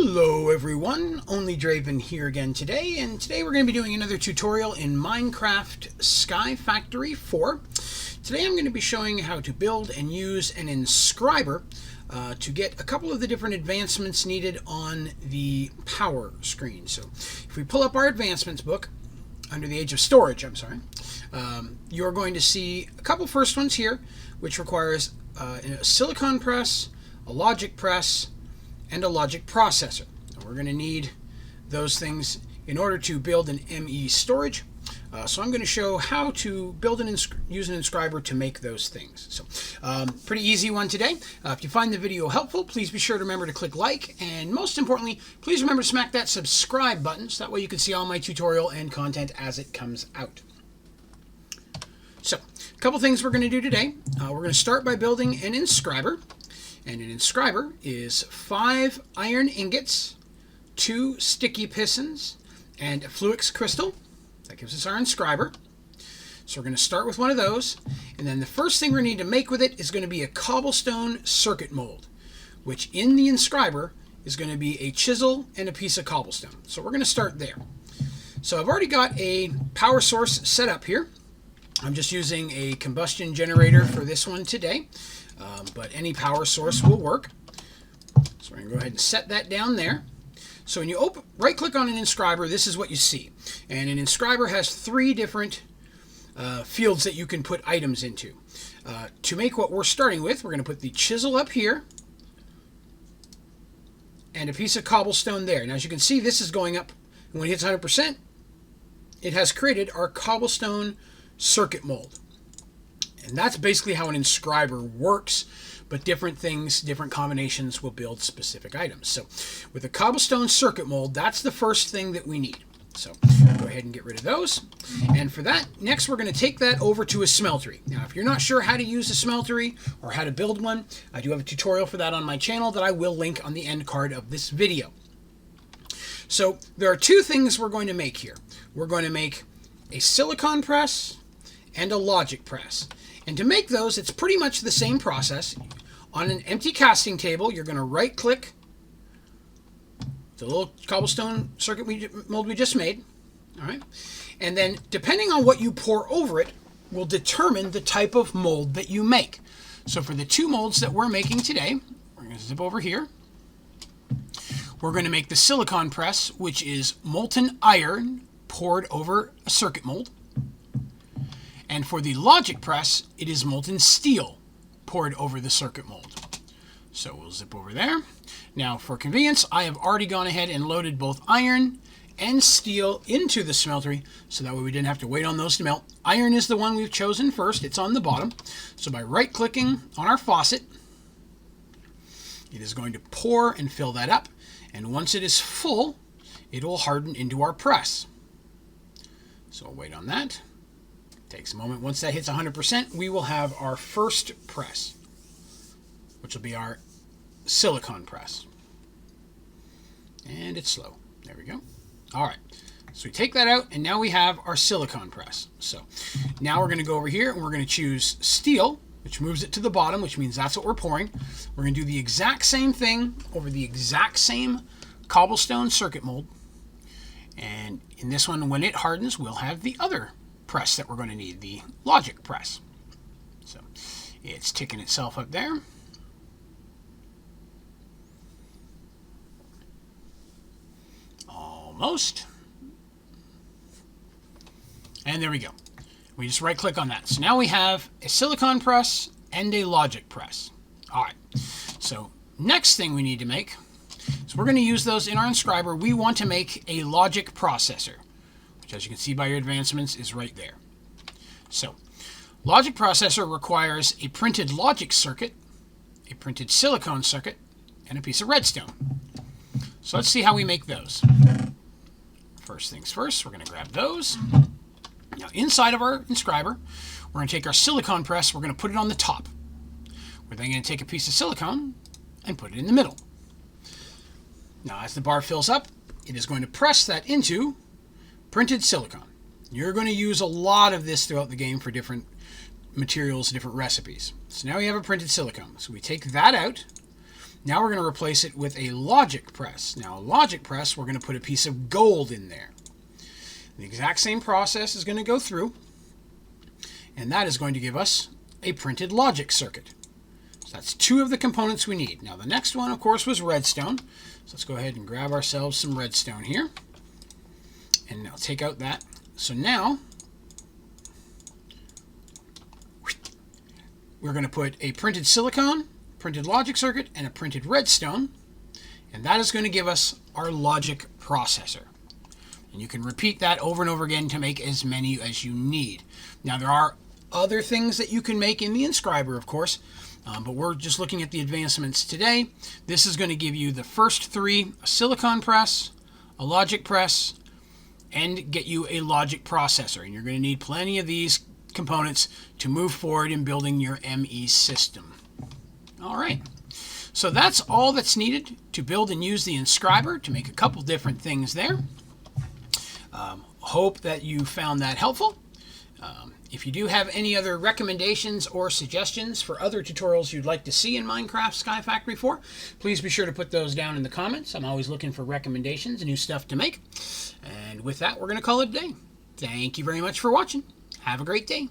Hello everyone, Onlydraven here again today, and today we're going to be doing another tutorial in Minecraft Sky Factory 4. Today I'm going to be showing how to build and use an inscriber to get a couple of the different advancements needed on the power screen. So if we pull up our advancements book, under the age of storage, you're going to see a couple first ones here, which requires a silicon press, a logic press, and a logic processor. And we're going to need those things in order to build an ME storage. So I'm going to show how to build use an inscriber to make those things. So pretty easy one today. If you find the video helpful, please be sure to remember to click like, and most importantly, please remember to smack that subscribe button so that way you can see all my tutorial and content as it comes out. So a couple things we're going to do today. We're going to start by building an inscriber. And an inscriber is 5 iron ingots, 2 sticky pistons, and a fluix crystal. That gives us our inscriber. So we're going to start with one of those. And then the first thing we're going to need to make with it is going to be a cobblestone circuit mold, which in the inscriber is going to be a chisel and a piece of cobblestone. So we're going to start there. So I've already got a power source set up here. I'm just using a combustion generator for this one today. But any power source will work. So we're going to go ahead and set that down there. So when you right-click on an inscriber, this is what you see. And an inscriber has 3 different fields that you can put items into. To make what we're starting with, we're going to put the chisel up here and a piece of cobblestone there. And as you can see, this is going up. And when it hits 100%, it has created our cobblestone circuit mold. And that's basically how an inscriber works, but different things, different combinations will build specific items. So with a cobblestone circuit mold, that's the first thing that we need. So go ahead and get rid of those. And for that, next we're going to take that over to a smeltery. Now, if you're not sure how to use a smeltery or how to build one, I do have a tutorial for that on my channel that I will link on the end card of this video. So there are 2 things we're going to make here. We're going to make a silicon press and a logic press. And to make those, it's pretty much the same process. On an empty casting table, you're going to right-click the little cobblestone circuit mold we just made. All right? And then, depending on what you pour over it, will determine the type of mold that you make. So for the 2 molds that we're making today, we're going to zip over here. We're going to make the silicon press, which is molten iron poured over a circuit mold. And for the logic press, it is molten steel poured over the circuit mold. So we'll zip over there. Now, for convenience, I have already gone ahead and loaded both iron and steel into the smeltery, so that way we didn't have to wait on those to melt. Iron is the one we've chosen first. It's on the bottom. So by right-clicking on our faucet, it is going to pour and fill that up. And once it is full, it will harden into our press. So we'll wait on that. Takes a moment. Once that hits 100%, we will have our first press, which will be our silicon press. And it's slow. There we go. All right. So we take that out, and now we have our silicon press. So now we're going to go over here, and we're going to choose steel, which moves it to the bottom, which means that's what we're pouring. We're going to do the exact same thing over the exact same cobblestone circuit mold. And in this one, when it hardens, we'll have the other press that we're going to need, the logic press. So it's ticking itself up there. Almost. And there we go. We just right click on that. So now we have a silicon press and a logic press. All right. So next thing we need to make, so we're going to use those in our inscriber. We want to make a logic processor, which, as you can see by your advancements, is right there. So, logic processor requires a printed logic circuit, a printed silicon circuit, and a piece of redstone. So let's see how we make those. First things first, we're going to grab those. Now, inside of our inscriber, we're going to take our silicon press, we're going to put it on the top. We're then going to take a piece of silicone and put it in the middle. Now, as the bar fills up, it is going to press that into printed silicon. You're going to use a lot of this throughout the game for different materials, different recipes. So now we have a printed silicone. So we take that out, Now we're going to replace it with a logic press. Now a logic press, we're going to put a piece of gold in there. The exact same process is going to go through, and that is going to give us a printed logic circuit. So that's 2 of the components we need. Now the next one, of course, was redstone. So let's go ahead and grab ourselves some redstone here. And now take out that. So now we're going to put a printed silicon, printed logic circuit, and a printed redstone. And that is going to give us our logic processor. And you can repeat that over and over again to make as many as you need. Now there are other things that you can make in the Inscriber, of course, but we're just looking at the advancements today. This is going to give you the first 3, a silicon press, a logic press, and get you a logic processor. And you're going to need plenty of these components to move forward in building your ME system. All right. So that's all that's needed to build and use the Inscriber to make a couple different things there. Hope that you found that helpful. If you do have any other recommendations or suggestions for other tutorials you'd like to see in Minecraft Sky Factory 4, please be sure to put those down in the comments. I'm always looking for recommendations and new stuff to make. And with that, we're going to call it a day. Thank you very much for watching. Have a great day.